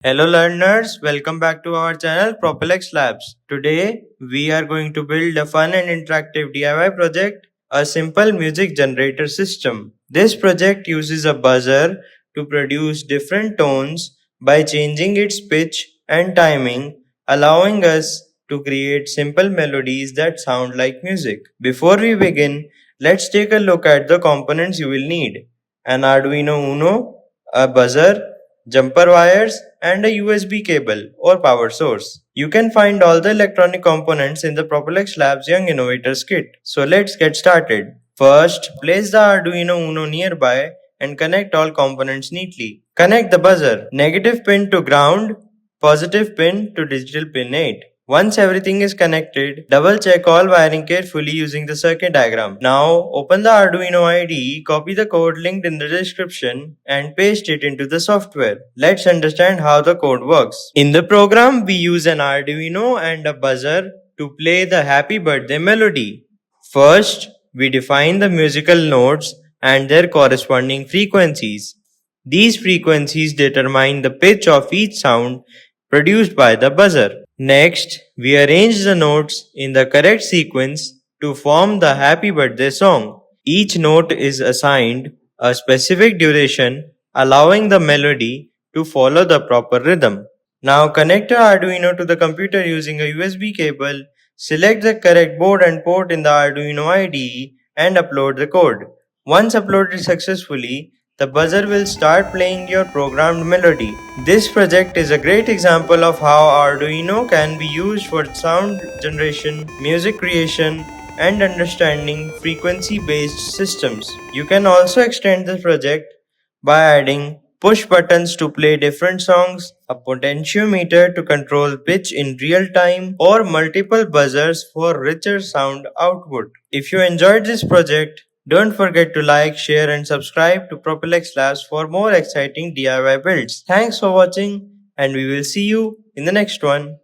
Hello learners, welcome back to our channel Propelex Labs. Today we are going to build a fun and interactive DIY project, a simple music generator system. This project uses a buzzer to produce different tones by changing its pitch and timing, allowing us to create simple melodies that sound like music. Before we begin, let's take a look at the components you will need. An Arduino Uno, a buzzer, jumper wires, and a USB cable or power source. You can find all the electronic components in the Propelex Labs Young Innovators Kit. So let's get started. First, place the Arduino Uno nearby and connect all components neatly. Connect the buzzer, negative pin to ground, positive pin to digital pin 8. Once everything is connected, double check all wiring carefully using the circuit diagram. Now open the Arduino IDE, copy the code linked in the description and paste it into the software. Let's understand how the code works. In the program, we use an Arduino and a buzzer to play the happy birthday melody. First, we define the musical notes and their corresponding frequencies. These frequencies determine the pitch of each sound produced by the buzzer. Next, we arrange the notes in the correct sequence to form the happy birthday song. Each note is assigned a specific duration, allowing the melody to follow the proper rhythm. Now connect your Arduino to the computer using a USB cable, select the correct board and port in the Arduino IDE and upload the code. Once uploaded successfully, the buzzer will start playing your programmed melody. This project is a great example of how Arduino can be used for sound generation, music creation, and understanding frequency-based systems. You can also extend the project by adding push buttons to play different songs, a potentiometer to control pitch in real time, or multiple buzzers for richer sound output. If you enjoyed this project, don't forget to like, share, and subscribe to Propelex Labs for more exciting DIY builds. Thanks for watching, and we will see you in the next one.